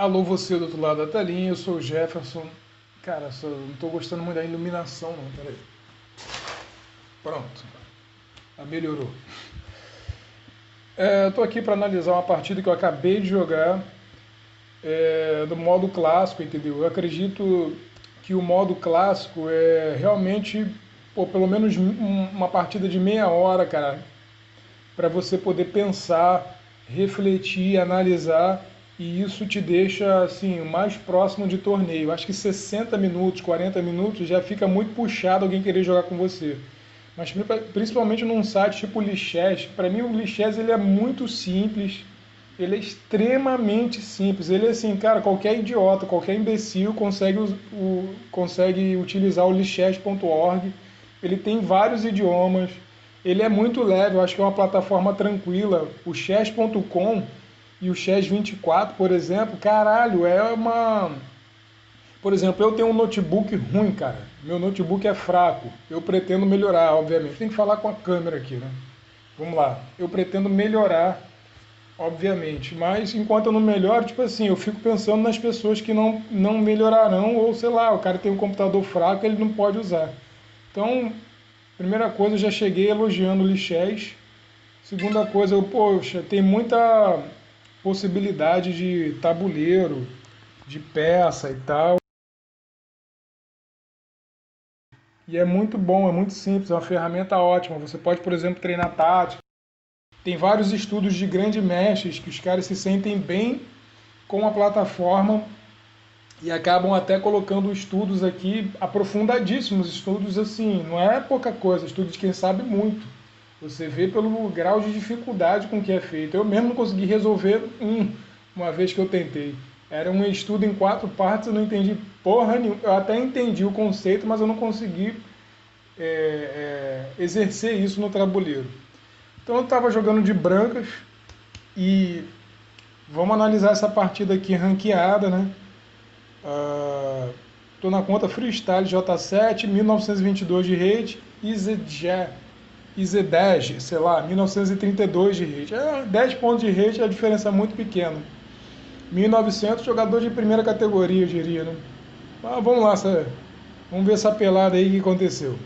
Alô, você do outro lado da telinha, eu sou o Jefferson. Cara, não tô gostando muito da iluminação não, peraí. Pronto, melhorou. Eu tô aqui para analisar uma partida que eu acabei de jogar do modo clássico, entendeu? Eu acredito que o modo clássico é realmente, pô, pelo menos uma partida de meia hora, cara, para você poder pensar, refletir, analisar, e isso te deixa assim o mais próximo de torneio. Acho que 60 minutos, 40 minutos já fica muito puxado alguém querer jogar com você. Mas principalmente num site tipo o Lichess, para mim o Lichess ele é muito simples, ele é extremamente simples. Ele é assim, cara, qualquer idiota, qualquer imbecil consegue utilizar o lichess.org. Ele tem vários idiomas, ele é muito leve, eu acho que é uma plataforma tranquila. O chess.com e o chess24, por exemplo, caralho, é uma... Por exemplo, eu tenho um notebook ruim, cara. Meu notebook é fraco. Eu pretendo melhorar, obviamente. Tem que falar com a câmera aqui, né? Vamos lá. Eu pretendo melhorar, obviamente. Mas enquanto eu não melhoro, tipo assim, eu fico pensando nas pessoas que não melhorarão, ou sei lá, o cara tem um computador fraco, ele não pode usar. Então, primeira coisa, eu já cheguei elogiando o Lichess. Segunda coisa, poxa, tem muita possibilidade de tabuleiro, de peça e tal. E é muito bom, é muito simples, é uma ferramenta ótima. Você pode, por exemplo, treinar tática. Tem vários estudos de grandes mestres que os caras se sentem bem com a plataforma e acabam até colocando estudos aqui aprofundadíssimos, estudos assim, não é pouca coisa, estudos de quem sabe muito. Você vê pelo grau de dificuldade com que é feito. Eu mesmo não consegui resolver uma vez que eu tentei. Era um estudo em 4 partes, eu não entendi porra nenhuma. Eu até entendi o conceito, mas eu não consegui exercer isso no tabuleiro. Então eu estava jogando de brancas e vamos analisar essa partida aqui ranqueada, né? Estou na conta Freestyle J7, 1922 de rate, IZ10, sei lá, 1932 de rate. 10 pontos de rate, a diferença é muito pequena. 1900, jogador de primeira categoria, eu diria, né? Mas vamos lá, vamos ver essa pelada aí que aconteceu.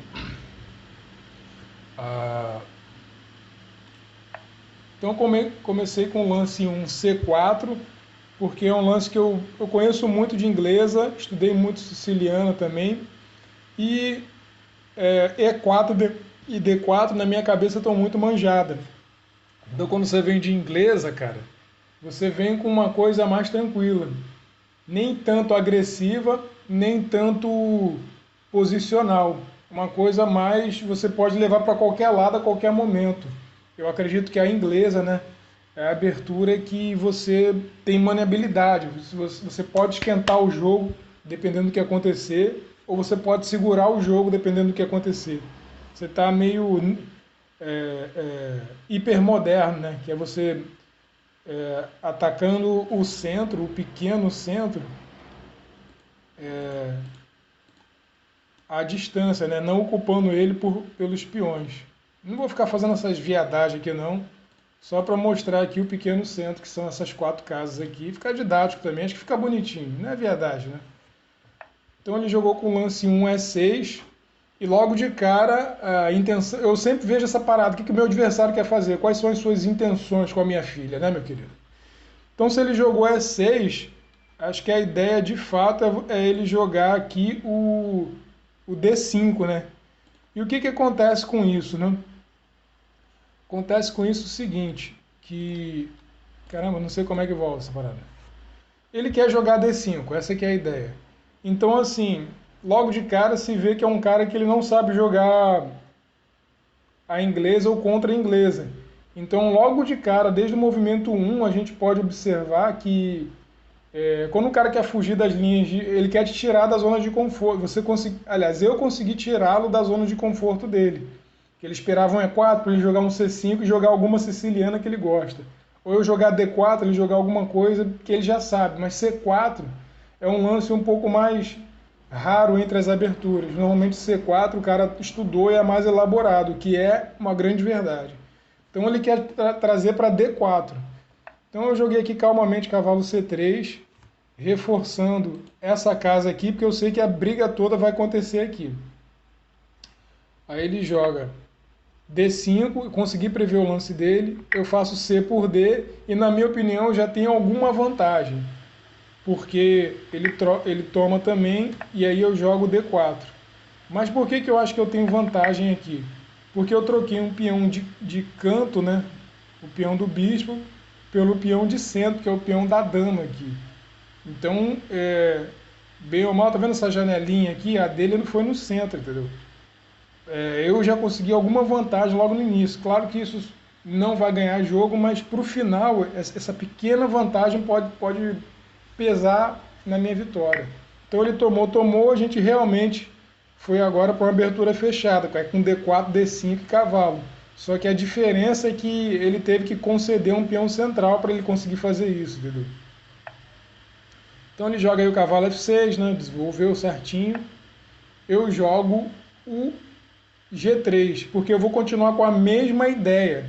Então comecei com o lance um C4, porque é um lance que eu conheço muito de inglesa, estudei muito siciliana também, e E4 e D4 na minha cabeça estão muito manjada. Então quando você vem de inglesa, cara, você vem com uma coisa mais tranquila, nem tanto agressiva, nem tanto posicional, uma coisa mais você pode levar para qualquer lado a qualquer momento. Eu acredito que a inglesa, né, é a abertura que você tem maniabilidade. Você pode esquentar o jogo dependendo do que acontecer, ou você pode segurar o jogo dependendo do que acontecer. Você está meio hipermoderno, né, que é você atacando o centro, o pequeno centro, à distância, né, não ocupando ele pelos peões. Não vou ficar fazendo essas viadagens aqui não, só para mostrar aqui o pequeno centro, que são essas 4 casas aqui. Fica didático também, acho que fica bonitinho, não é viadagem, né? Então ele jogou com o lance 1 E6, e logo de cara, a intenção, eu sempre vejo essa parada, o que o meu adversário quer fazer, quais são as suas intenções com a minha filha, né, meu querido? Então se ele jogou E6, acho que a ideia de fato é ele jogar aqui o D5, né? E o que acontece com isso, né? Acontece com isso o seguinte, que... Caramba, não sei como é que volta essa parada. Ele quer jogar D5, essa que é a ideia. Então, assim, logo de cara se vê que é um cara que ele não sabe jogar a inglesa ou contra a inglesa. Então, logo de cara, desde o movimento 1, a gente pode observar que quando o cara quer fugir das linhas, ele quer te tirar da zona de conforto. Aliás, eu consegui tirá-lo da zona de conforto dele. Que ele esperava um E4 para ele jogar um C5 e jogar alguma siciliana que ele gosta. Ou eu jogar D4, ele jogar alguma coisa que ele já sabe. Mas C4 é um lance um pouco mais raro entre as aberturas. Normalmente C4 o cara estudou e é mais elaborado, que é uma grande verdade. Então ele quer trazer para D4. Então eu joguei aqui calmamente cavalo C3. reforçando essa casa aqui, porque eu sei que a briga toda vai acontecer aqui. Aí ele joga D5, consegui prever o lance dele, eu faço C por D, e na minha opinião já tem alguma vantagem, porque ele toma também, e aí eu jogo D4. Mas por que eu acho que eu tenho vantagem aqui? Porque eu troquei um peão de canto, né? O peão do bispo, pelo peão de centro, que é o peão da dama aqui. Então, bem ou mal, tá vendo essa janelinha aqui? A dele não foi no centro, entendeu? Eu já consegui alguma vantagem logo no início. Claro que isso não vai ganhar jogo, mas para o final, essa pequena vantagem pode pesar na minha vitória. Então ele tomou, a gente realmente foi agora para uma abertura fechada, com D4, D5 e cavalo. Só que a diferença é que ele teve que conceder um peão central para ele conseguir fazer isso, entendeu? Então ele joga aí o cavalo F6, né? Desenvolveu certinho. Eu jogo o G3, porque eu vou continuar com a mesma ideia.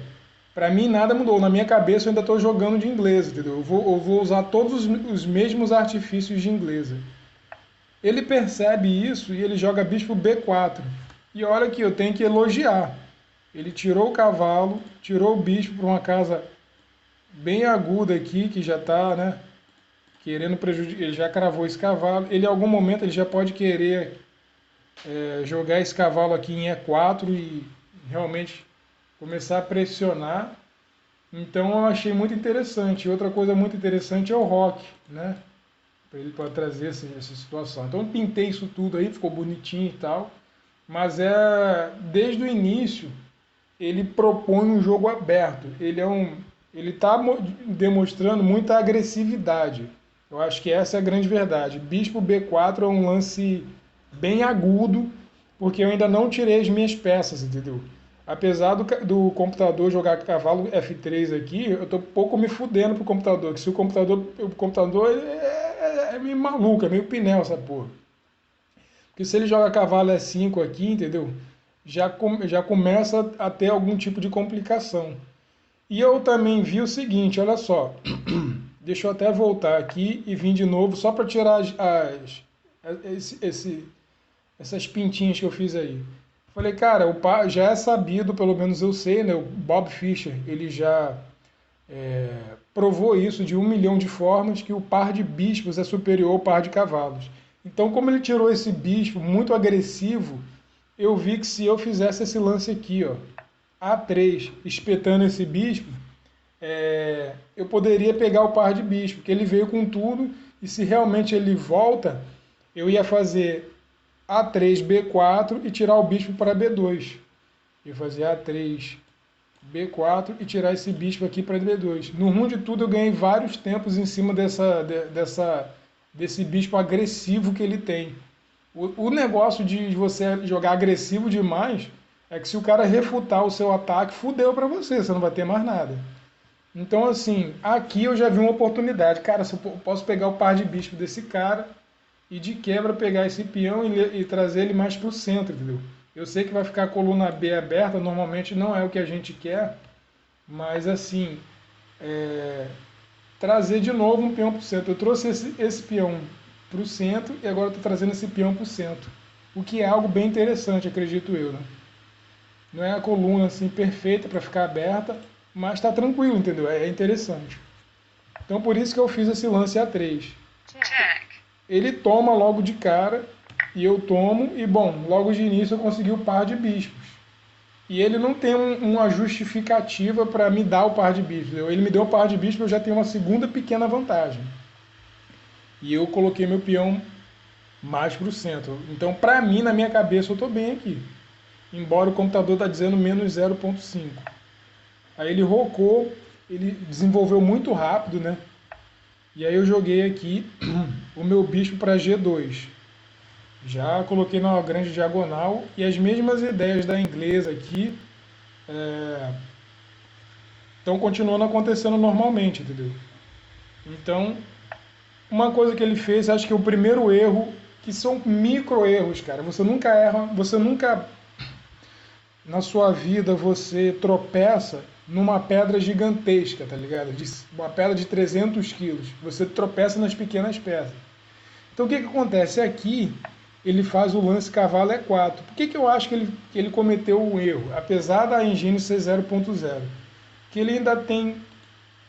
Para mim nada mudou, na minha cabeça eu ainda estou jogando de inglesa, entendeu? Eu vou usar todos os mesmos artifícios de inglesa. Ele percebe isso e ele joga bispo B4. E olha que eu tenho que elogiar. Ele tirou o cavalo, tirou o bispo para uma casa bem aguda aqui, que já está, né, querendo prejudicar. Ele já cravou esse cavalo. Ele, em algum momento, ele já pode querer jogar esse cavalo aqui em E4 e realmente começar a pressionar. Então eu achei muito interessante. Outra coisa muito interessante é o rock, né? Para ele para trazer essa situação. Então eu pintei isso tudo aí, ficou bonitinho e tal. Mas desde o início ele propõe um jogo aberto. Ele está demonstrando muita agressividade. Eu acho que essa é a grande verdade. Bispo B4 é um lance bem agudo, porque eu ainda não tirei as minhas peças, entendeu? Apesar do computador jogar cavalo F3 aqui, eu tô pouco me fudendo pro computador, que se o computador é meio maluco, é meio pinel essa porra. Porque se ele joga cavalo E5 aqui, entendeu? Já começa a ter algum tipo de complicação. E eu também vi o seguinte, olha só, deixa eu até voltar aqui e vir de novo, só para tirar essas pintinhas que eu fiz aí. Falei, cara, já é sabido, pelo menos eu sei, né? O Bob Fischer, ele já provou isso de 1 milhão de formas, que o par de bispos é superior ao par de cavalos. Então, como ele tirou esse bispo muito agressivo, eu vi que se eu fizesse esse lance aqui, ó, A3, espetando esse bispo, eu poderia pegar o par de bispo, porque ele veio com tudo, e se realmente ele volta, eu ia fazer A3, B4 e tirar o bispo para B2. Eu ia fazer A3, B4 e tirar esse bispo aqui para B2. No ruim de tudo, eu ganhei vários tempos em cima desse bispo agressivo que ele tem. O negócio de você jogar agressivo demais é que se o cara refutar o seu ataque, fudeu para você, você não vai ter mais nada. Então, assim, aqui eu já vi uma oportunidade. Cara, se eu posso pegar o par de bispo desse cara e de quebra pegar esse peão e trazer ele mais para o centro, entendeu? Eu sei que vai ficar a coluna B aberta, normalmente não é o que a gente quer, mas assim, trazer de novo um peão para o centro. Eu trouxe esse peão para o centro e agora estou trazendo esse peão para o centro, o que é algo bem interessante, acredito eu, né? Não é a coluna assim perfeita para ficar aberta, mas está tranquilo, entendeu? É interessante. Então por isso que eu fiz esse lance A3. Ele toma logo de cara e eu tomo, e bom, logo de início eu consegui o par de bispos. E ele não tem uma justificativa para me dar o par de bispos. Ele me deu o par de bispos, eu já tenho uma segunda pequena vantagem. E eu coloquei meu peão mais para o centro. Então, para mim, na minha cabeça, eu estou bem aqui. Embora o computador está dizendo menos 0,5. Aí ele rocou, ele desenvolveu muito rápido, né? E aí eu joguei aqui o meu bispo para G2. Já coloquei na grande diagonal e as mesmas ideias da inglesa aqui estão continuando acontecendo normalmente, entendeu? Então, uma coisa que ele fez, acho que o primeiro erro, que são micro erros, cara. Você nunca erra, você nunca na sua vida você tropeça numa pedra gigantesca, tá ligado? Uma pedra de 300 quilos. Você tropeça nas pequenas pedras. Então o que acontece? Aqui ele faz o lance cavalo E4. Por que eu acho que ele cometeu um erro? Apesar da engine ser 0.0. Que ele ainda tem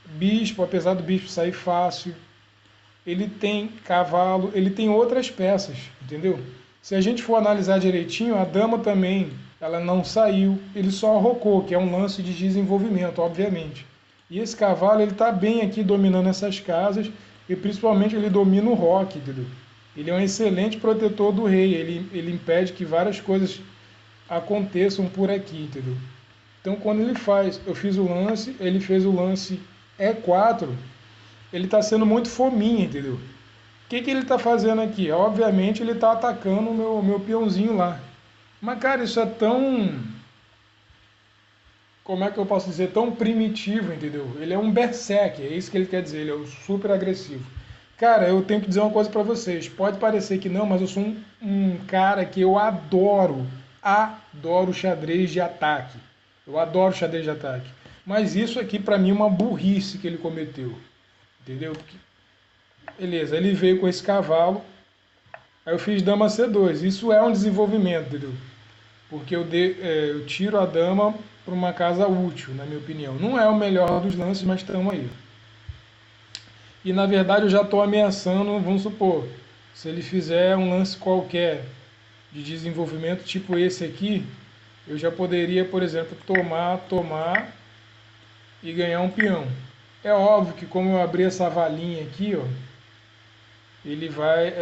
bispo, apesar do bispo sair fácil. Ele tem cavalo, ele tem outras peças, entendeu? Se a gente for analisar direitinho, a dama também, ela não saiu, ele só rocou, que é um lance de desenvolvimento, obviamente. E esse cavalo, ele está bem aqui dominando essas casas, e principalmente ele domina o roque, entendeu? Ele é um excelente protetor do rei, ele impede que várias coisas aconteçam por aqui, entendeu? Então quando eu fiz o lance, ele fez o lance E4, ele está sendo muito fominha, entendeu? O que ele está fazendo aqui? Obviamente ele está atacando o meu peãozinho lá. Mas, cara, isso é tão... Como é que eu posso dizer? Tão primitivo, entendeu? Ele é um berserk, é isso que ele quer dizer, ele é um super agressivo. Cara, eu tenho que dizer uma coisa para vocês. Pode parecer que não, mas eu sou um cara que eu adoro xadrez de ataque. Eu adoro xadrez de ataque. Mas isso aqui, para mim, é uma burrice que ele cometeu. Entendeu? Beleza, ele veio com esse cavalo, aí eu fiz dama C2. Isso é um desenvolvimento, entendeu? Porque eu tiro a dama para uma casa útil, na minha opinião. Não é o melhor dos lances, mas estamos aí. E na verdade eu já estou ameaçando, vamos supor, se ele fizer um lance qualquer de desenvolvimento, tipo esse aqui, eu já poderia, por exemplo, tomar e ganhar um peão. É óbvio que como eu abri essa valinha aqui, ó, ele vai...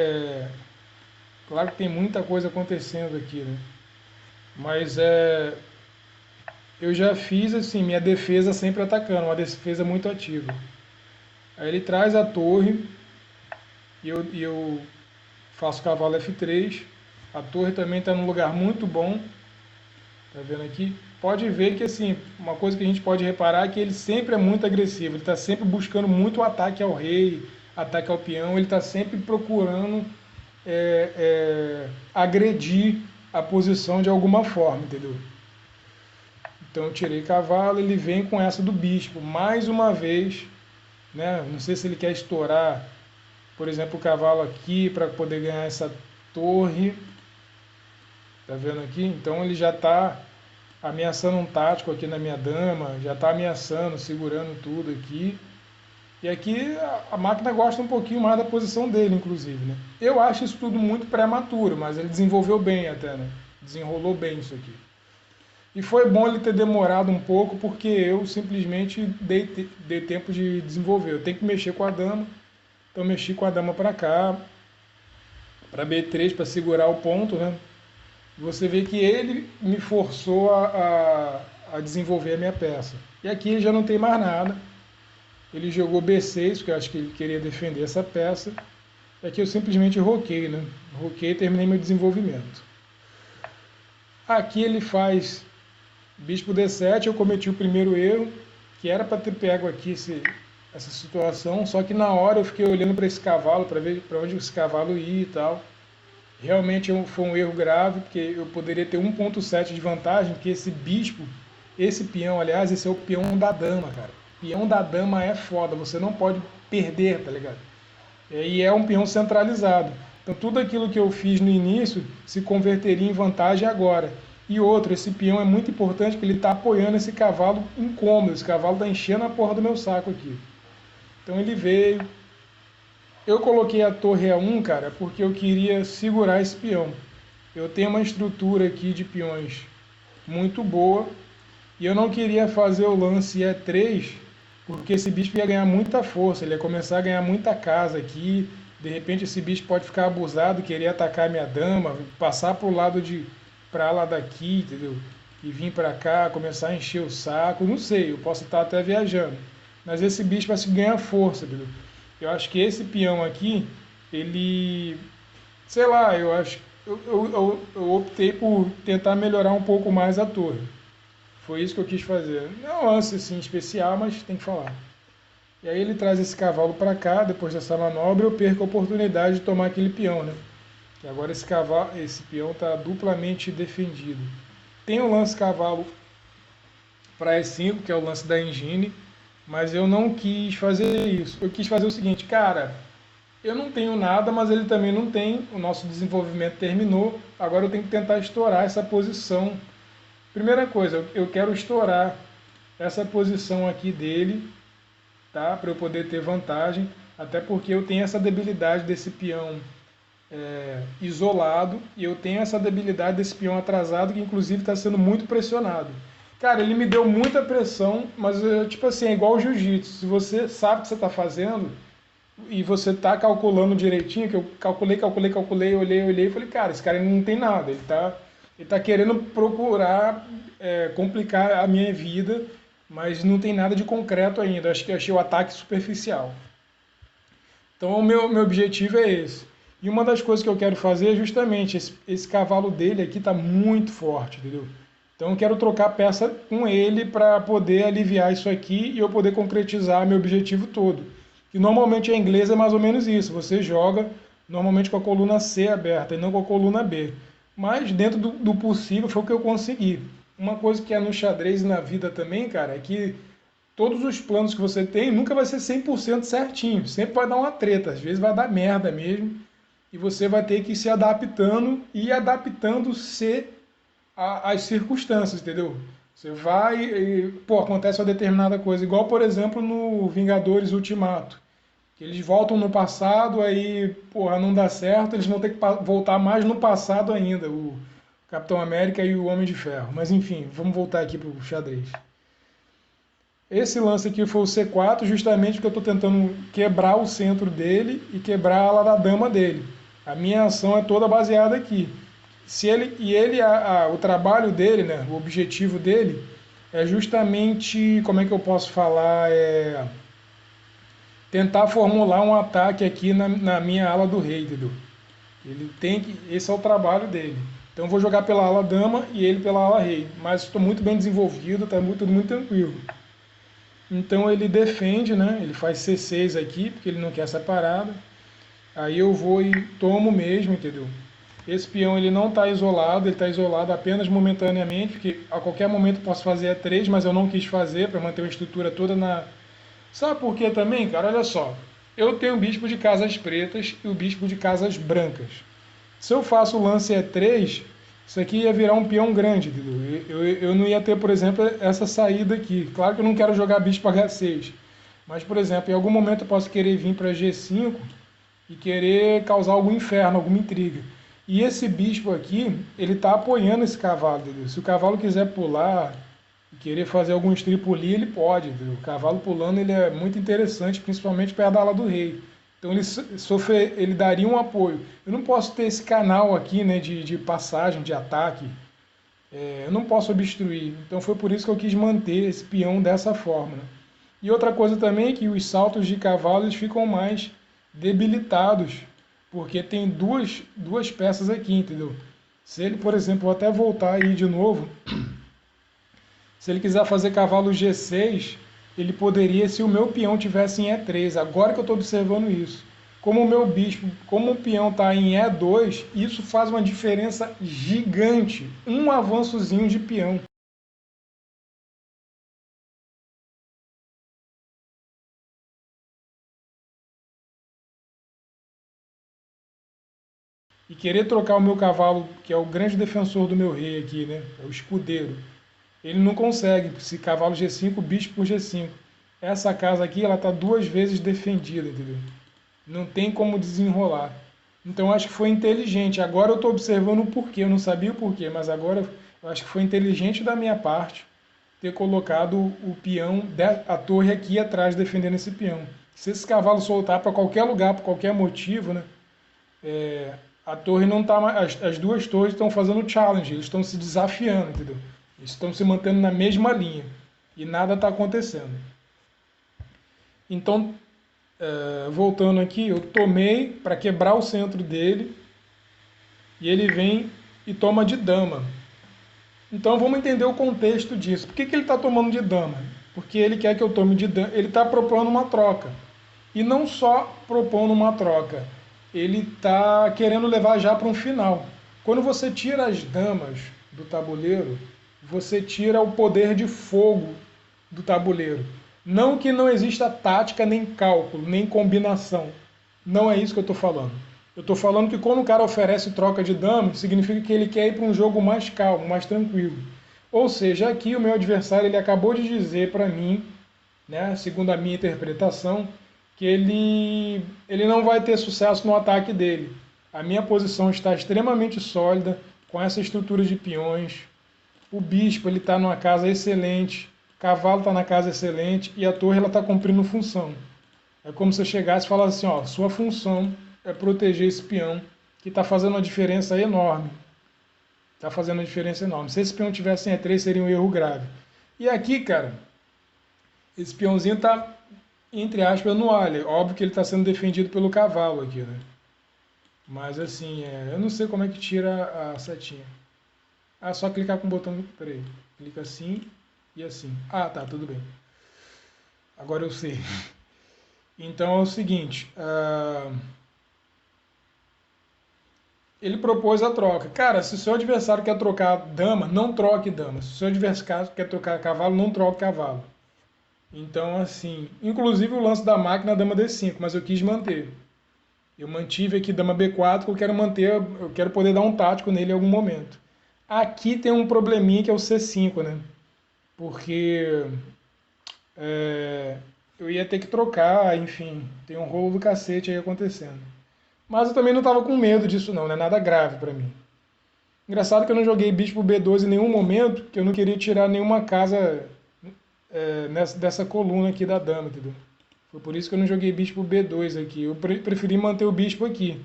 Claro que tem muita coisa acontecendo aqui, né? Mas eu já fiz assim, minha defesa sempre atacando, uma defesa muito ativa. Aí ele traz a torre e eu faço cavalo F3. A torre também está num lugar muito bom. Tá vendo aqui? Pode ver que assim, uma coisa que a gente pode reparar é que ele sempre é muito agressivo. Ele está sempre buscando muito ataque ao rei, ataque ao peão. Ele está sempre procurando agredir a posição de alguma forma, entendeu? Então eu tirei cavalo, ele vem com essa do bispo, mais uma vez, né? Não sei se ele quer estourar, por exemplo, o cavalo aqui para poder ganhar essa torre, tá vendo aqui? Então ele já está ameaçando um tático aqui na minha dama, já está ameaçando, segurando tudo aqui. E aqui a máquina gosta um pouquinho mais da posição dele, inclusive, né? Eu acho isso tudo muito prematuro, mas ele desenvolveu bem até, né? Desenrolou bem isso aqui. E foi bom ele ter demorado um pouco, porque eu simplesmente dei tempo de desenvolver. Eu tenho que mexer com a dama, então mexi com a dama para cá, para B3, para segurar o ponto, né? Você vê que ele me forçou a desenvolver a minha peça. E aqui ele já não tem mais nada. Ele jogou B6, porque eu acho que ele queria defender essa peça. E aqui eu simplesmente roquei, né? Roquei e terminei meu desenvolvimento. Aqui ele faz bispo D7, eu cometi o primeiro erro, que era para ter pego aqui essa situação, só que na hora eu fiquei olhando para esse cavalo, para ver para onde esse cavalo ia e tal. Realmente foi um erro grave, porque eu poderia ter 1.7 de vantagem, porque esse bispo, esse peão, aliás, esse é o peão da dama, cara. Peão da dama é foda, você não pode perder, tá ligado? E é um peão centralizado. Então tudo aquilo que eu fiz no início se converteria em vantagem agora. E outro, esse peão é muito importante porque ele está apoiando esse cavalo incômodo. Esse cavalo está enchendo a porra do meu saco aqui. Então ele veio. Eu coloquei a torre A1, cara, porque eu queria segurar esse peão. Eu tenho uma estrutura aqui de peões muito boa. E eu não queria fazer o lance E3, porque esse bispo ia ganhar muita força. Ele ia começar a ganhar muita casa aqui. De repente esse bispo pode ficar abusado, querer atacar minha dama, passar pro lado para lá daqui, entendeu? E vir para cá, começar a encher o saco, não sei, eu posso estar até viajando. Mas esse bicho vai se ganhar força, entendeu? Eu acho que esse peão aqui, ele, sei lá, eu acho, eu optei por tentar melhorar um pouco mais a torre. Foi isso que eu quis fazer. Não é um lance assim especial, mas tem que falar. E aí ele traz esse cavalo para cá, depois dessa manobra eu perco a oportunidade de tomar aquele peão, né? E agora esse peão está duplamente defendido. Tem o lance cavalo para E5, que é o lance da engine, mas eu não quis fazer isso. Eu quis fazer o seguinte, cara, eu não tenho nada, mas ele também não tem, o nosso desenvolvimento terminou, agora eu tenho que tentar estourar essa posição. Primeira coisa, eu quero estourar essa posição aqui dele, tá? Para eu poder ter vantagem, até porque eu tenho essa debilidade desse peão isolado e eu tenho essa debilidade desse peão atrasado que inclusive está sendo muito pressionado. Cara, ele me deu muita pressão, mas tipo assim, é igual o jiu-jitsu. Se você sabe o que você está fazendo e você está calculando direitinho, que eu calculei, olhei e falei, cara, esse cara não tem nada, ele tá querendo procurar complicar a minha vida, mas não tem nada de concreto ainda. Acho que achei o ataque superficial. Então, o meu objetivo é esse. E uma das coisas que eu quero fazer é justamente esse cavalo dele aqui está muito forte, entendeu? Então, eu quero trocar peça com ele para poder aliviar isso aqui e eu poder concretizar meu objetivo todo. Que normalmente em inglês é mais ou menos isso. Você joga normalmente com a coluna C aberta e não com a coluna B. Mas dentro do possível foi o que eu consegui. Uma coisa que é no xadrez e na vida também, cara, é que todos os planos que você tem nunca vai ser 100% certinho. Sempre vai dar uma treta, às vezes vai dar merda mesmo. E você vai ter que ir se adaptando e adaptando-se às circunstâncias, entendeu? Você vai e, pô, acontece uma determinada coisa. Igual, por exemplo, no Vingadores Ultimato. Que eles voltam no passado, aí, porra, não dá certo, eles vão ter que voltar mais no passado ainda, o Capitão América e o Homem de Ferro. Mas enfim, vamos voltar aqui pro xadrez. Esse lance aqui foi o C4, justamente porque eu estou tentando quebrar o centro dele e quebrar a ala da dama dele. A minha ação é toda baseada aqui. Se ele, e ele, o trabalho dele, né, o objetivo dele é justamente, como é que eu posso falar, tentar formular um ataque aqui na minha ala do rei, entendeu? Ele tem que, esse é o trabalho dele. Então eu vou jogar pela ala dama e ele pela ala rei. Mas estou muito bem desenvolvido, está tudo muito tranquilo. Então ele defende, né? Ele faz C6 aqui, porque ele não quer essa parada. Aí eu vou e tomo mesmo, entendeu? Esse peão ele não está isolado, ele está isolado apenas momentaneamente, porque a qualquer momento eu posso fazer E3, mas eu não quis fazer para manter uma estrutura toda na... Sabe por quê também, cara? Olha só. Eu tenho o bispo de casas pretas e o bispo de casas brancas. Se eu faço o lance E3, isso aqui ia virar um peão grande, entendeu? Eu não ia ter, por exemplo, essa saída aqui. Claro que eu não quero jogar bispo H6. Mas, por exemplo, em algum momento eu posso querer vir para G5 e querer causar algum inferno, alguma intriga. E esse bispo aqui, ele está apoiando esse cavalo, entendeu? Se o cavalo quiser pular e querer fazer algum estripulia, ele pode, entendeu? O cavalo pulando ele é muito interessante, principalmente perto da ala do rei. Então ele daria um apoio. Eu não posso ter esse canal aqui, né, de passagem, de ataque. Eu não posso obstruir. Então foi por isso que eu quis manter esse peão dessa forma, né? E outra coisa também é que os saltos de cavalo eles ficam mais debilitados, porque tem duas peças aqui, entendeu? Se ele, por exemplo, vou até voltar aí de novo, se ele quiser fazer cavalo G6, ele poderia se o meu peão tivesse em E3. Agora que eu estou observando isso. Como o meu bispo, como o peão está em E2, isso faz uma diferença gigante. Um avançozinho de peão. E querer trocar o meu cavalo, que é o grande defensor do meu rei aqui, né? É o escudeiro. Ele não consegue. Se cavalo G5, bispo por G5. Essa casa aqui, ela está duas vezes defendida, entendeu? Não tem como desenrolar. Então eu acho que foi inteligente. Agora eu estou observando o porquê. Eu não sabia o porquê, mas agora eu acho que foi inteligente da minha parte ter colocado o peão, a torre aqui atrás defendendo esse peão. Se esse cavalo soltar para qualquer lugar, por qualquer motivo, né, a torre não está mais. As duas torres estão fazendo challenge, eles estão se desafiando, entendeu? Eles estão se mantendo na mesma linha e nada está acontecendo. Então, voltando aqui, eu tomei para quebrar o centro dele e ele vem e toma de dama. Então vamos entender o contexto disso. Por que ele está tomando de dama? Porque ele quer que eu tome de dama. Ele está propondo uma troca. E não só propondo uma troca, ele está querendo levar já para um final. Quando você tira as damas do tabuleiro, você tira o poder de fogo do tabuleiro. Não que não exista tática, nem cálculo, nem combinação. Não é isso que eu estou falando. Eu estou falando que quando o cara oferece troca de dama, significa que ele quer ir para um jogo mais calmo, mais tranquilo. Ou seja, aqui o meu adversário ele acabou de dizer para mim, né, segundo a minha interpretação, que ele não vai ter sucesso no ataque dele. A minha posição está extremamente sólida, com essa estrutura de peões. O bispo está numa casa excelente, o cavalo está na casa excelente e a torre está cumprindo função. É como se eu chegasse e falasse assim, ó, sua função é proteger esse peão, que está fazendo uma diferença enorme. Está fazendo uma diferença enorme. Se esse peão tivesse em E3, seria um erro grave. E aqui, cara, esse peãozinho está, entre aspas, no alho. Óbvio que ele está sendo defendido pelo cavalo aqui, né? Mas assim, eu não sei como é que tira a setinha. Ah, só clicar com o botão, peraí, clica assim e assim. Ah, tá, tudo bem. Agora eu sei. Então é o seguinte, ele propôs a troca. Cara, se o seu adversário quer trocar dama, não troque dama. Se o seu adversário quer trocar cavalo, não troque cavalo. Então, assim, inclusive o lance da máquina dama D5, mas eu quis manter. Eu mantive aqui dama B4, eu quero manter, eu quero poder dar um tático nele em algum momento. Aqui tem um probleminha que é o C5, né? Porque eu ia ter que trocar, enfim, tem um rolo do cacete aí acontecendo. Mas eu também não estava com medo disso não é nada grave para mim. Engraçado que eu não joguei bispo B12 em nenhum momento, porque eu não queria tirar nenhuma casa dessa coluna aqui da dama, entendeu? Foi por isso que eu não joguei bispo B2 aqui. Eu preferi manter o bispo aqui.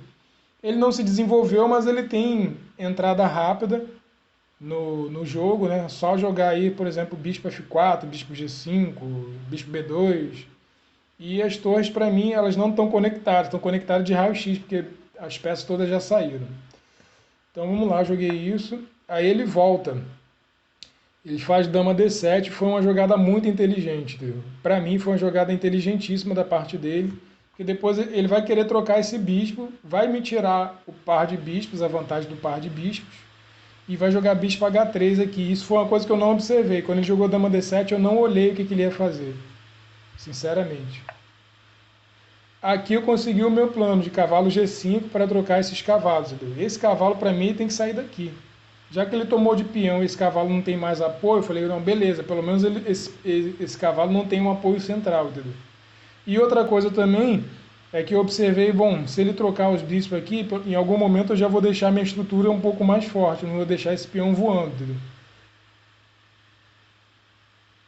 Ele não se desenvolveu, mas ele tem entrada rápida no jogo, né? Só jogar aí, por exemplo, bispo F4, bispo G5, bispo B2. E as torres, para mim, elas não estão conectadas de raio-x, porque as peças todas já saíram. Então vamos lá, joguei isso. Aí ele volta. Ele faz dama D7, foi uma jogada muito inteligente. Para mim foi uma jogada inteligentíssima da parte dele, porque depois ele vai querer trocar esse bispo, vai me tirar o par de bispos, a vantagem do par de bispos, e vai jogar bispo H3 aqui. Isso foi uma coisa que eu não observei. Quando ele jogou dama D7, eu não olhei o que ele ia fazer, sinceramente. Aqui eu consegui o meu plano de cavalo G5 para trocar esses cavalos. Entendeu? Esse cavalo para mim tem que sair daqui. Já que ele tomou de peão e esse cavalo não tem mais apoio, eu falei, não, beleza, pelo menos esse cavalo não tem um apoio central, entendeu? E outra coisa também é que eu observei, bom, se ele trocar os bispos aqui, em algum momento eu já vou deixar minha estrutura um pouco mais forte, não vou deixar esse peão voando, entendeu?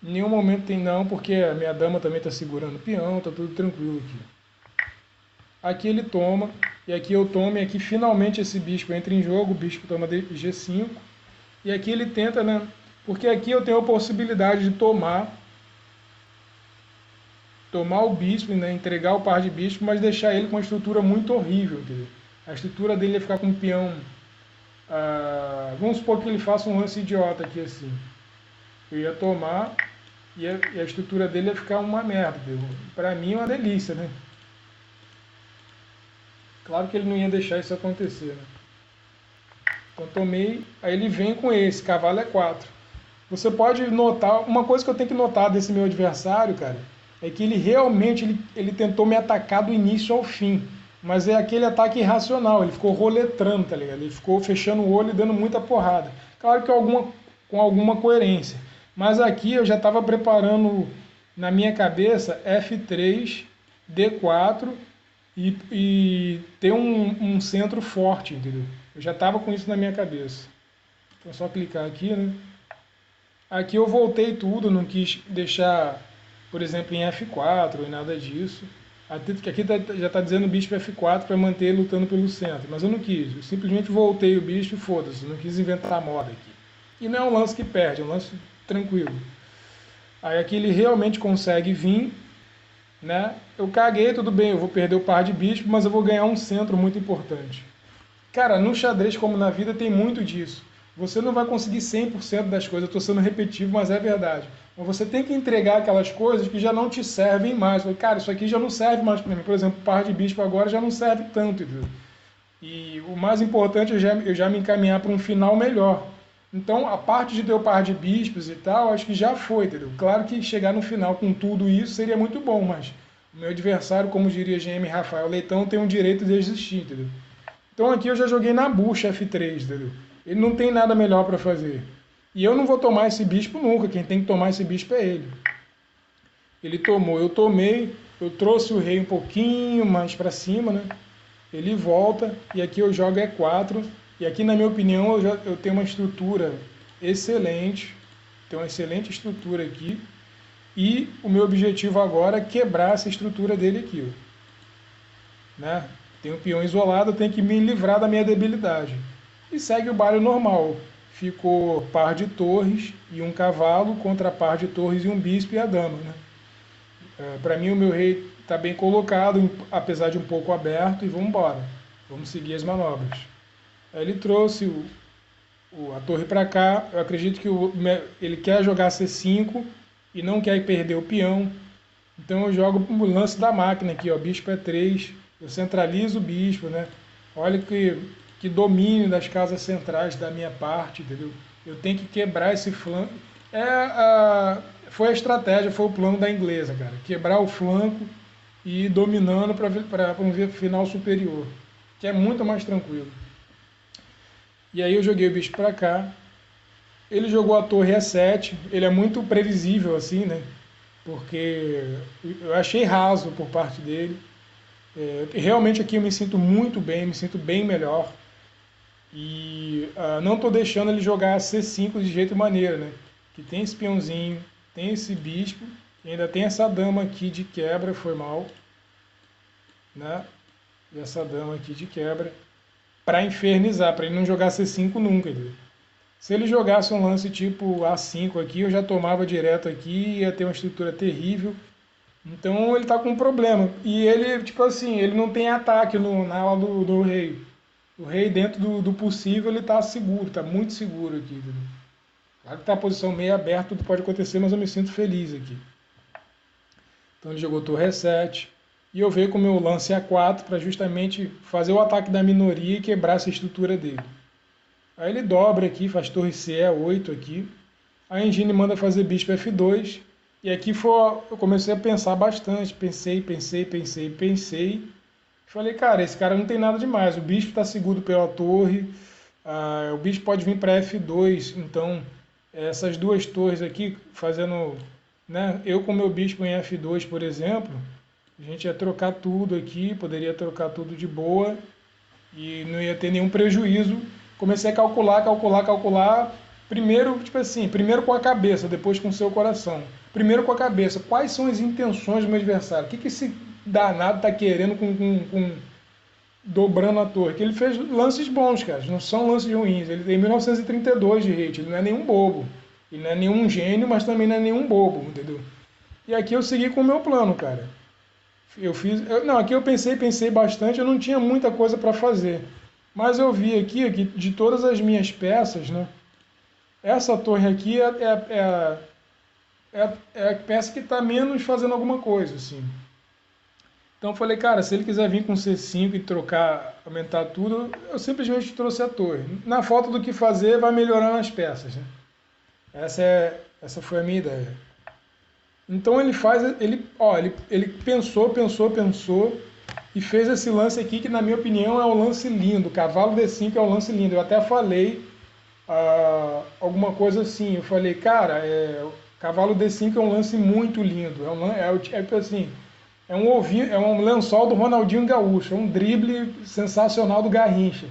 Em nenhum momento tem não, porque a minha dama também está segurando o peão, está tudo tranquilo aqui. Aqui ele toma, e aqui eu tomo, e aqui finalmente esse bispo entra em jogo, o bispo toma G5, e aqui ele tenta, né? Porque aqui eu tenho a possibilidade de tomar o bispo, né? Entregar o par de bispo, mas deixar ele com uma estrutura muito horrível, entendeu? A estrutura dele ia ficar com um peão... vamos supor que ele faça um lance idiota aqui assim. Eu ia tomar, e a estrutura dele ia ficar uma merda, entendeu? Pra mim é uma delícia, né? Claro que ele não ia deixar isso acontecer, né? Então tomei, aí ele vem com esse, cavalo é 4. Você pode notar, uma coisa que eu tenho que notar desse meu adversário, cara, é que ele realmente ele tentou me atacar do início ao fim. Mas é aquele ataque irracional, ele ficou roletrando, tá ligado? Ele ficou fechando o olho e dando muita porrada. Claro que com alguma coerência. Mas aqui eu já estava preparando na minha cabeça F3, D4 e ter um centro forte, entendeu? Eu já estava com isso na minha cabeça. Então é só clicar aqui, né? Aqui eu voltei tudo, não quis deixar, por exemplo, em F4 e nada disso. Aqui já está dizendo bispo F4 para manter ele lutando pelo centro, mas eu não quis. Eu simplesmente voltei o bispo e foda-se, não quis inventar moda aqui. E não é um lance que perde, é um lance tranquilo. Aí aqui ele realmente consegue vir, né? Eu caguei, tudo bem, eu vou perder o par de bispo, mas eu vou ganhar um centro muito importante. Cara, no xadrez como na vida tem muito disso. Você não vai conseguir 100% das coisas, eu estou sendo repetitivo, mas é verdade. Mas você tem que entregar aquelas coisas que já não te servem mais. Cara, isso aqui já não serve mais para mim. Por exemplo, o par de bispo agora já não serve tanto. Entendeu? E o mais importante é eu já me encaminhar para um final melhor. Então, a parte de ter o par de bispos e tal, acho que já foi, entendeu? Claro que chegar no final com tudo isso seria muito bom, mas o meu adversário, como diria GM Rafael Leitão, tem o direito de existir, entendeu? Então aqui eu já joguei na bucha F3, entendeu? Ele não tem nada melhor para fazer. E eu não vou tomar esse bispo nunca, quem tem que tomar esse bispo é ele. Ele tomou, eu tomei, eu trouxe o rei um pouquinho mais para cima, né? Ele volta e aqui eu jogo E4. E aqui, na minha opinião, eu tenho uma estrutura excelente. Tenho uma excelente estrutura aqui. E o meu objetivo agora é quebrar essa estrutura dele aqui. Ó, né? Tem um peão isolado, eu tenho que me livrar da minha debilidade. E segue o baralho normal. Ficou par de torres e um cavalo contra par de torres e um bispo e a dama, né? Para mim, o meu rei está bem colocado, apesar de um pouco aberto, e vamos embora. Vamos seguir as manobras. Aí ele trouxe a torre para cá. Eu acredito que ele quer jogar C5 e não quer perder o peão. Então eu jogo o lance da máquina aqui, ó, bispo E3. Eu centralizo o bispo, né? Olha que domínio das casas centrais da minha parte, entendeu? Eu tenho que quebrar esse flanco. Foi a estratégia, foi o plano da inglesa, cara. Quebrar o flanco e ir dominando para um final superior, que é muito mais tranquilo. E aí eu joguei o bicho para cá. Ele jogou a torre E7. Ele é muito previsível assim, né? Porque eu achei raso por parte dele. Realmente aqui eu me sinto muito bem, me sinto bem melhor. E não estou deixando ele jogar C5 de jeito e maneira, né? Que tem esse peãozinho, tem esse bispo, e ainda tem essa dama aqui de quebra, foi mal, né? E essa dama aqui de quebra, para infernizar, para ele não jogar C5 nunca, entendeu? Se ele jogasse um lance tipo A5 aqui, eu já tomava direto aqui, ia ter uma estrutura terrível. Então ele tá com um problema. E ele, tipo assim, ele não tem ataque na ala do rei. O rei, dentro do possível, ele tá seguro, tá muito seguro aqui, entendeu? Claro que tá a posição meio aberta, tudo pode acontecer, mas eu me sinto feliz aqui. Então ele jogou torre E7. E eu veio com o meu lance A4 para justamente fazer o ataque da minoria e quebrar essa estrutura dele. Aí ele dobra aqui, faz torre C E8 aqui. A engine manda fazer bispo F2. E aqui eu comecei a pensar bastante. Pensei. Falei, cara, esse cara não tem nada demais. O bispo está seguro pela torre. O bispo pode vir para F2. Então, essas duas torres aqui, fazendo... né, eu com meu bispo em F2, por exemplo, a gente ia trocar tudo aqui, poderia trocar tudo de boa e não ia ter nenhum prejuízo. Comecei a calcular. Primeiro, tipo assim, primeiro com a cabeça, depois com o seu coração. Primeiro com a cabeça, quais são as intenções do meu adversário? O que esse danado está querendo com dobrando a torre? Que ele fez lances bons, cara, não são lances ruins. Ele tem 1932 de rate, ele não é nenhum bobo. Ele não é nenhum gênio, mas também não é nenhum bobo, entendeu? E aqui eu segui com o meu plano, cara. Aqui eu pensei bastante, eu não tinha muita coisa para fazer. Mas eu vi aqui que de todas as minhas peças, né? Essa torre aqui é a peça que está menos fazendo alguma coisa, assim. Então eu falei, cara, se ele quiser vir com C5 e trocar, aumentar tudo, eu simplesmente trouxe a torre. Na falta do que fazer, vai melhorando as peças, né? Essa foi a minha ideia. Então ele pensou e fez esse lance aqui que, na minha opinião, é um lance lindo. Cavalo D5 é um lance lindo. Eu até falei alguma coisa assim. Eu falei, cara, cavalo D5 é um lance muito lindo. É um lençol do Ronaldinho Gaúcho. É um drible sensacional do Garrincha.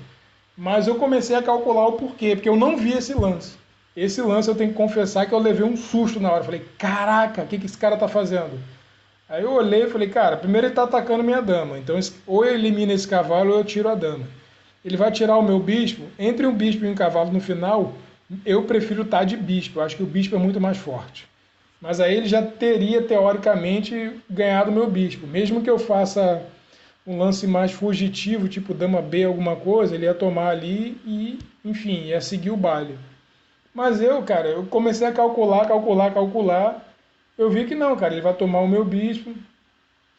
Mas eu comecei a calcular o porquê, porque eu não vi esse lance. Esse lance eu tenho que confessar que eu levei um susto na hora. Eu falei, caraca, o que esse cara tá fazendo? Aí eu olhei e falei, cara, primeiro ele tá atacando minha dama. Então ou eu elimino esse cavalo ou eu tiro a dama. Ele vai tirar o meu bispo. Entre um bispo e um cavalo no final, eu prefiro estar de bispo. Eu acho que o bispo é muito mais forte. Mas aí ele já teria, teoricamente, ganhado o meu bispo. Mesmo que eu faça um lance mais fugitivo, tipo dama B, alguma coisa, ele ia tomar ali e, enfim, ia seguir o baile. Mas cara, eu comecei a calcular. Eu vi que não, cara, ele vai tomar o meu bispo,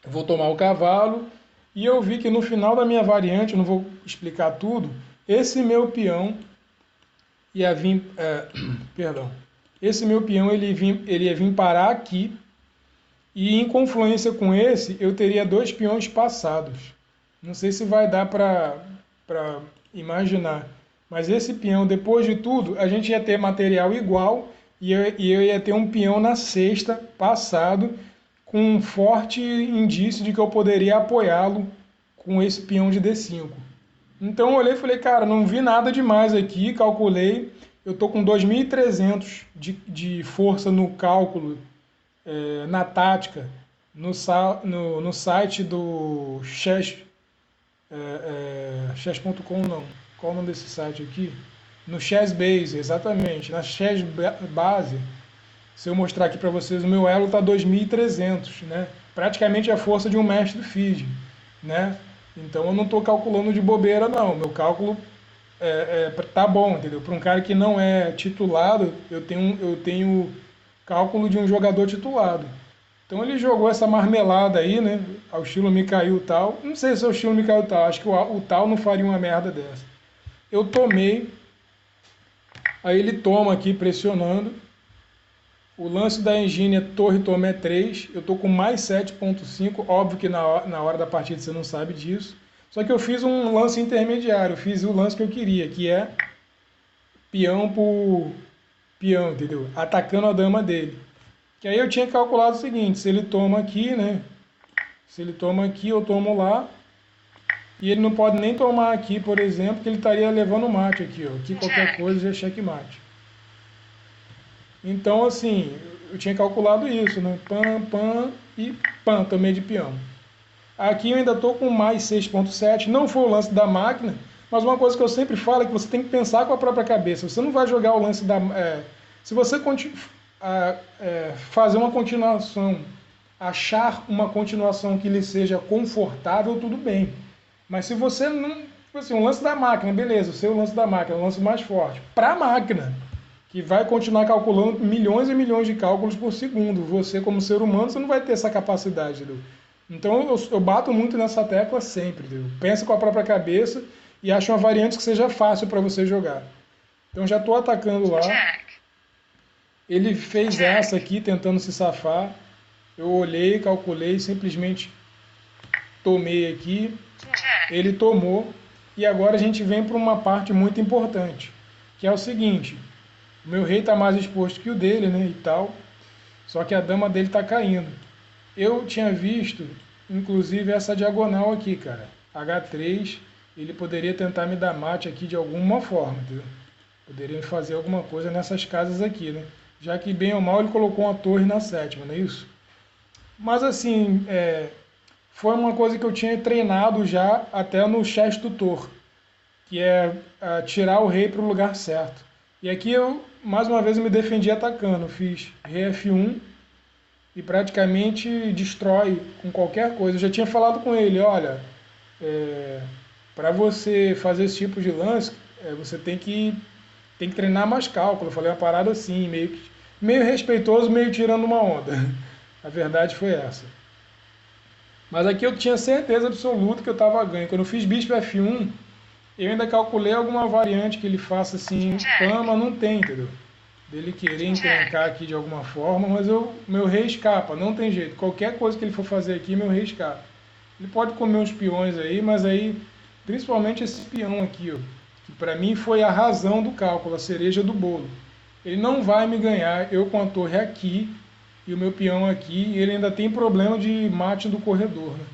eu vou tomar o cavalo. E eu vi que no final da minha variante, eu não vou explicar tudo, esse meu peão ia vir, perdão, esse meu peão ele ia vir parar aqui, e em confluência com esse, eu teria dois peões passados. Não sei se vai dar para imaginar, mas esse peão, depois de tudo, a gente ia ter material igual, e eu ia ter um peão na sexta passado, com um forte indício de que eu poderia apoiá-lo com esse peão de D5. Então eu olhei e falei, cara, não vi nada demais aqui, calculei, eu tô com 2.300 de força no cálculo, na tática, no site do chess.com não, qual o nome desse site aqui? No Chessbase, exatamente, na Chessbase, se eu mostrar aqui para vocês, o meu elo está 2.300, né? Praticamente a força de um mestre FIDE, né? Então eu não estou calculando de bobeira, não. Meu cálculo tá bom, entendeu? Para um cara que não é titulado, eu tenho cálculo de um jogador titulado. Então ele jogou essa marmelada aí, né? Ao estilo Mikhail Tal. Não sei se é o estilo Mikhail Tal, acho que o Tal não faria uma merda dessa. Eu tomei, aí ele toma aqui pressionando. O lance da engine é torre tomé 3, eu estou com mais 7.5, óbvio que na hora da partida você não sabe disso. Só que eu fiz um lance intermediário, eu fiz o lance que eu queria, que é peão por peão, entendeu? Atacando a dama dele. Que aí eu tinha calculado o seguinte, se ele toma aqui, né? Se ele toma aqui, eu tomo lá. E ele não pode nem tomar aqui, por exemplo, que ele estaria levando mate aqui, ó. Aqui qualquer coisa já é checkmate. Então, assim, eu tinha calculado isso, né? Pam, pam e pam, tomei de peão. Aqui eu ainda estou com mais 6.7, não foi o lance da máquina, mas uma coisa que eu sempre falo é que você tem que pensar com a própria cabeça. Você não vai jogar o lance da... se você fazer uma continuação, achar uma continuação que lhe seja confortável, tudo bem. Mas se você não... Tipo assim, o lance da máquina, beleza, o seu lance da máquina é o lance mais forte. Para a máquina, que vai continuar calculando milhões e milhões de cálculos por segundo. Você, como ser humano, você não vai ter essa capacidade, entendeu? Então, eu bato muito nessa tecla sempre, entendeu? Pensa com a própria cabeça e acha uma variante que seja fácil para você jogar. Então, já estou atacando lá. Ele fez essa aqui, tentando se safar. Eu olhei, calculei, simplesmente tomei aqui. Ele tomou. E agora a gente vem para uma parte muito importante, que é o seguinte... O meu rei está mais exposto que o dele, né, e tal. Só que a dama dele está caindo. Eu tinha visto, inclusive, essa diagonal aqui, cara. H3, ele poderia tentar me dar mate aqui de alguma forma, entendeu? Poderia fazer alguma coisa nessas casas aqui, né? Já que, bem ou mal, ele colocou uma torre na sétima, não é isso? Mas, assim, foi uma coisa que eu tinha treinado já até no chess tutor, que é tirar o rei para o lugar certo. E aqui eu, mais uma vez, eu me defendi atacando. Fiz rei F1 e praticamente destrói com qualquer coisa. Eu já tinha falado com ele, olha, para você fazer esse tipo de lance, você tem que treinar mais cálculo. Eu falei uma parada assim, meio respeitoso, meio tirando uma onda. A verdade foi essa. Mas aqui eu tinha certeza absoluta que eu estava ganho. Quando eu fiz bispo F1... Eu ainda calculei alguma variante que ele faça assim, mas não tem, entendeu? Dele querer encrencar aqui de alguma forma, mas meu rei escapa, não tem jeito. Qualquer coisa que ele for fazer aqui, meu rei escapa. Ele pode comer uns peões aí, mas aí, principalmente esse peão aqui, ó, que para mim foi a razão do cálculo, a cereja do bolo. Ele não vai me ganhar, eu com a torre aqui e o meu peão aqui, e ele ainda tem problema de mate do corredor, né?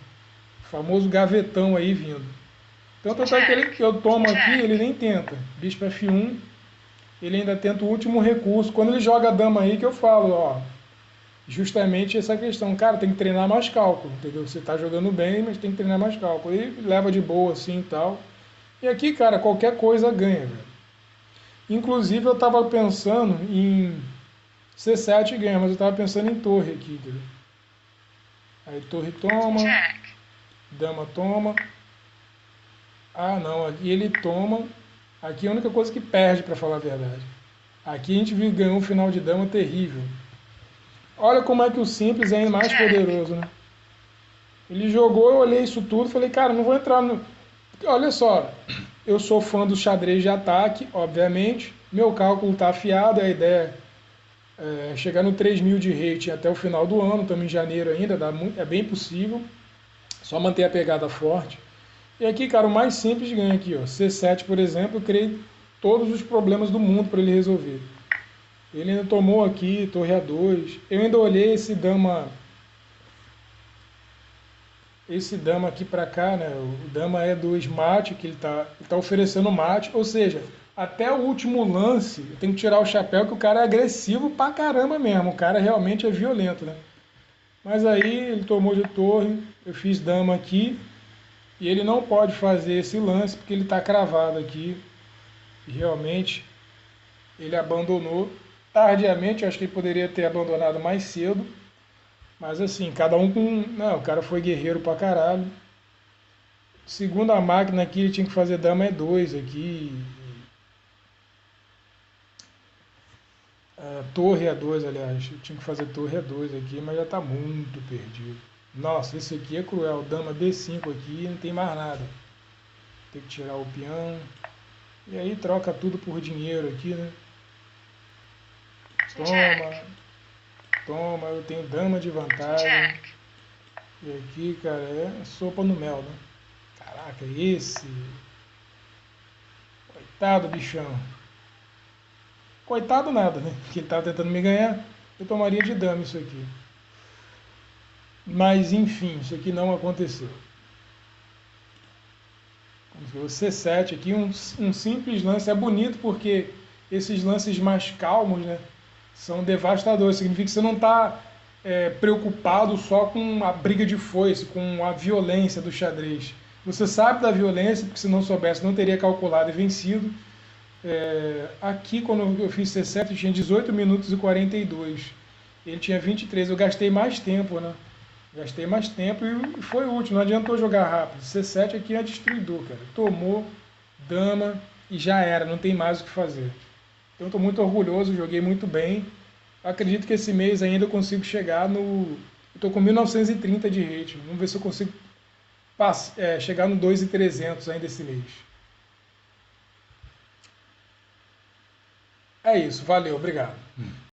O famoso gavetão aí vindo. Então, tanto é que eu tomo aqui, ele nem tenta. Bispo F1, ele ainda tenta o último recurso. Quando ele joga a dama aí, que eu falo, ó, justamente essa questão. Cara, tem que treinar mais cálculo, entendeu? Você tá jogando bem, mas tem que treinar mais cálculo. E leva de boa assim e tal. E aqui, cara, qualquer coisa ganha, velho. Inclusive, eu tava pensando em C7 ganha, mas eu tava pensando em torre aqui, entendeu? Aí torre toma, dama toma... Ah, não, aqui ele toma. Aqui é a única coisa que perde, para falar a verdade. Aqui a gente ganhou um final de dama terrível. Olha como é que o simples é mais poderoso, né? Ele jogou, eu olhei isso tudo, falei, cara, não vou entrar no... Olha só, eu sou fã do xadrez de ataque, obviamente, Meu cálculo está afiado, a ideia é chegar no 3.000 de rating até o final do ano, estamos em janeiro ainda, é bem possível, só manter a pegada forte. E aqui, cara, o mais simples ganha aqui, ó. C7, por exemplo, eu criei todos os problemas do mundo para ele resolver. Ele ainda tomou aqui, torre A2. Eu ainda olhei esse dama aqui para cá, né? O dama é 2 mate, que ele tá oferecendo mate. Ou seja, até o último lance, eu tenho que tirar o chapéu que o cara é agressivo pra caramba mesmo. O cara realmente é violento, né? Mas aí ele tomou de torre, eu fiz dama aqui. E ele não pode fazer esse lance porque ele está cravado aqui. E realmente ele abandonou tardiamente. Acho que ele poderia ter abandonado mais cedo. Mas assim, cada um com. Não, o cara foi guerreiro pra caralho. Segundo a máquina aqui, ele tinha que fazer dama E2 aqui. Torre E2, aliás. Eu tinha que fazer torre E2 aqui, mas já está muito perdido. Nossa, esse aqui é cruel. Dama B5 aqui, não tem mais nada. Tem que tirar o peão. E aí troca tudo por dinheiro aqui, né? Toma, toma, eu tenho dama de vantagem. E aqui, cara, é sopa no mel, né? Caraca, esse. Coitado, bichão. Coitado nada, né? Porque ele tava tentando me ganhar. Eu tomaria de dama isso aqui. Mas, enfim, isso aqui não aconteceu. Vamos ver o C7 aqui, um simples lance. É bonito porque esses lances mais calmos, né? São devastadores. Significa que você não está preocupado só com a briga de foice, com a violência do xadrez. Você sabe da violência, porque se não soubesse não teria calculado e vencido. Aqui, quando eu fiz C7, eu tinha 18 minutos e 42. Ele tinha 23. Eu gastei mais tempo, né? Gastei mais tempo e foi útil. Não adiantou jogar rápido. C7 aqui é destruidor, cara. Tomou, dama e já era. Não tem mais o que fazer. Então estou muito orgulhoso, joguei muito bem. Acredito que esse mês ainda eu consigo chegar no... Estou com 1930 de rating. Vamos ver se eu consigo chegar no 2.300 ainda esse mês. É isso, valeu, obrigado.